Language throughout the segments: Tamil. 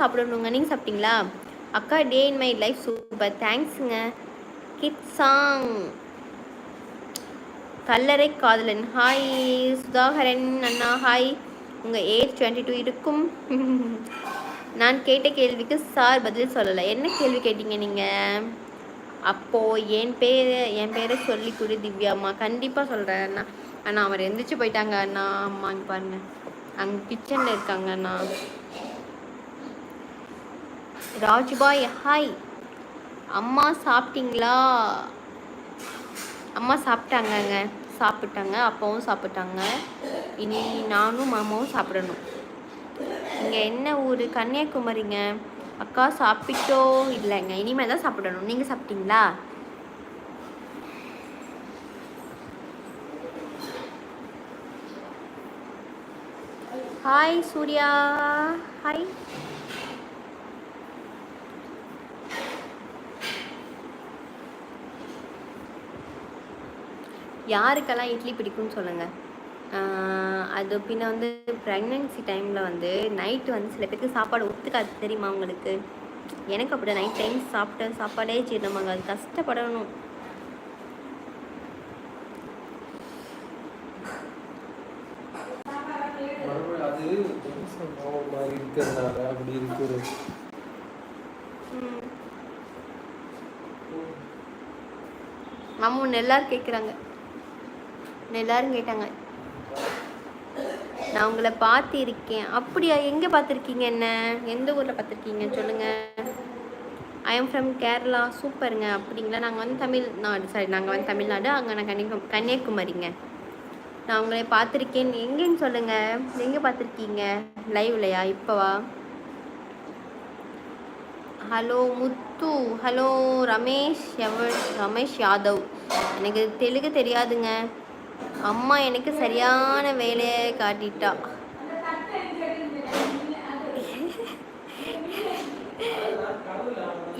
சாப்பிடணுங்க. நீங்கள் சாப்பிட்டீங்களா? அக்கா டே இன் மை லைஃப் சூப்பர், தேங்க்ஸுங்க. கிட் சாங் கல்லறை காதலன் ஹாய். சுதாகரன் அண்ணா ஹாய். உங்கள் ஏஜ் 22 இருக்கும். நான் கேட்ட கேள்விக்கு சார் பதில் சொல்லலை. என்ன கேள்வி கேட்டீங்க நீங்கள்? அப்போது என் பேரை சொல்லி கொடு திவ்யாம்மா. கண்டிப்பாக சொல்கிறேன் அண்ணா. அண்ணா அவர் எந்திரிச்சு போயிட்டாங்க அண்ணா. அம்மா இங்கே பாருங்க, அங்கே கிச்சனில் இருக்காங்க அண்ணா. ராஜ்பாய் ஹாய். அம்மா சாப்பிட்டீங்களா? அம்மா சாப்பிட்டாங்கங்க, சாப்பிட்டாங்க. அப்பாவும் சாப்பிட்டாங்க. இனி நானும் மாமாவும் சாப்பிடணும். இங்கே என்ன ஊர்? கன்னியாகுமரிங்க. அக்கா சாப்பிட்டோ? இல்லைங்க, இனிமேல் தான் சாப்பிடணும். நீங்கள் சாப்பிட்டீங்களா? Hi Surya hi. யாருக்கெல்லாம் இட்லி பிடிக்கும்னு சொல்லுங்கள். அது பின்ன வந்து ப்ரெக்னென்சி டைமில் வந்து நைட்டு வந்து சில பேருக்கு சாப்பாடு ஒத்துக்காது, தெரியுமா உங்களுக்கு? எனக்கு அப்படி நைட் டைம் சாப்பிட்ட சாப்பாடே ஜீரணமாங்க, அது கஷ்டப்படணும். ஆமாம், எல்லாரும் கேட்குறாங்க, எல்லாரும் கேட்டாங்க. நான் உங்களை பார்த்துருக்கேன். அப்படியா? எங்கே பார்த்துருக்கீங்க? என்ன எந்த ஊரில் பார்த்துருக்கீங்க சொல்லுங்கள். ஐ எம் ஃப்ரம் கேரளா. சூப்பருங்க. அப்படிங்களா? நாங்கள் வந்து நாங்கள் வந்து தமிழ்நாடு. அங்கே நான் கன்னியாகுமரிங்க. நான் உங்களை பார்த்துருக்கேன். எங்கேன்னு சொல்லுங்கள், எங்கே பார்த்துருக்கீங்க? லைவ்லையா? இப்போவா? ஹலோ முத்து. ஹலோ ரமேஷ் யாதவ். எனக்கு தெலுங்கு தெரியாதுங்க. அம்மா எனக்கு சரியான வேலையை காட்டிட்டா.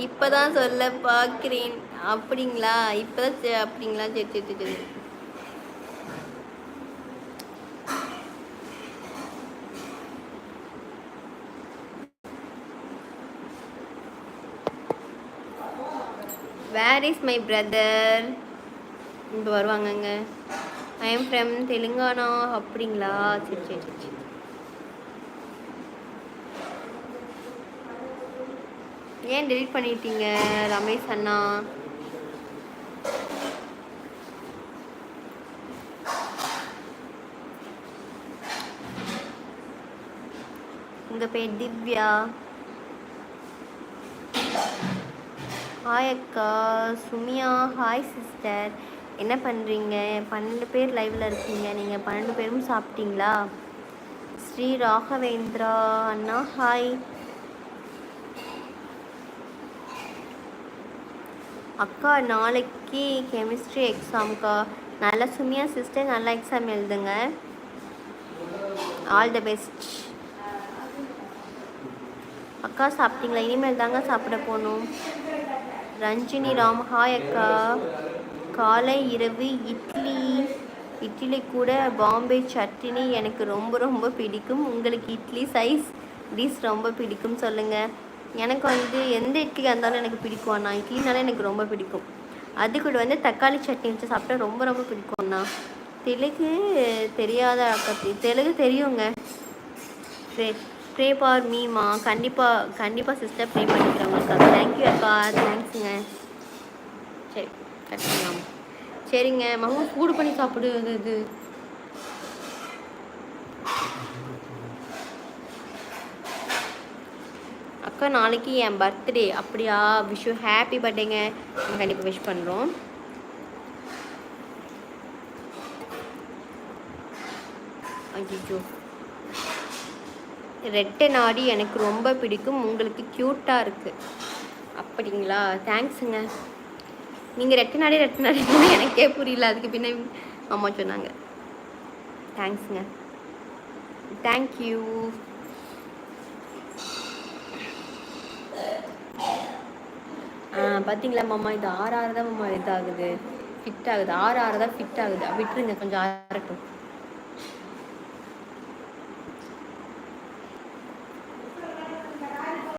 இப்போதான் சொல்ல பார்க்குறேன். அப்படிங்களா? இப்போதான் அப்படிங்களா? சரி சரி சரி. Where is my brother? இப்போ வருவாங்கங்க. I am from Telangana. அப்படிங்களா? சரி சரி சரி சரி. ஏன் டெலிட் பண்ணிட்டீங்க ரமேஷ் அண்ணா? உங்கள் பேர் திவ்யா. ஹாய் அக்கா. Sumiya hi sister. என்ன பண்ணுறீங்க? 12 பேர் லைவில் இருக்கீங்க. நீங்கள் 12 பேரும் சாப்பிட்டீங்களா? ஸ்ரீ ராகவேந்திரா அண்ணா ஹாய். அக்கா நாளைக்கு கெமிஸ்ட்ரி எக்ஸாம்க்கா. நல்லா சுமியா சிஸ்டர், நல்லா எக்ஸாம் எழுதுங்க. All the best. அக்கா சாப்பிட்டீங்களா? இனிமேல் தாங்க சாப்பிட போகணும். ரஞ்சினி ராம் ஹாய் அக்கா. காலை இரவு இட்லி கூட பாம்பே சட்னி எனக்கு ரொம்ப ரொம்ப பிடிக்கும். உங்களுக்கு இட்லி சைஸ் டிஷ் ரொம்ப பிடிக்கும் சொல்லுங்கள். எனக்கு வந்து எந்த இட்லியாக இருந்தாலும் எனக்கு பிடிக்கும் அண்ணா. இட்லினாலே எனக்கு ரொம்ப பிடிக்கும். அது கூட வந்து தக்காளி சட்னி வச்சு சாப்பிட்டா ரொம்ப ரொம்ப பிடிக்கும் அண்ணா. தெலுங்கு தெரியாத அக்கா? தெலுங்கு தெரியுங்க. ப்ரே ஃபார் மீமா. கண்டிப்பாக சிஸ்டர் ப்ரே பண்ணிக்கிறவங்களுக்கு. தேங்க்யூ அக்கா. தேங்க்ஸுங்க. சரி கட் பண்ணலாம். சரிங்க மாமா, சூடு பண்ணி சாப்பிடு. இது அக்கா நாளைக்கு என் பர்த்டே. அப்படியா? விஷ் யூ ஹாப்பி பர்த்டேங்க. நம்ம கண்டிப்பாக விஷ் பண்ணுறோம். ஐயோ, ரெட்டை நாடி எனக்கு ரொம்ப பிடிக்கும். உங்களுக்கு க்யூட்டாக இருக்குது. அப்படிங்களா? தேங்க்ஸுங்க. நீங்கள் ரெட்டை நாடி எனக்கே புரியல. அதுக்கு பின்ன அம்மா சொன்னாங்க. தேங்க்ஸுங்க. தேங்க்யூ. பார்த்தீங்களா மாமா, இது 6 தான் மாமா இதாகுது, ஃபிட் ஆகுது. 6 தான் ஃபிட் ஆகுது. விட்டுருங்க, கொஞ்சம் ஆறட்டும்.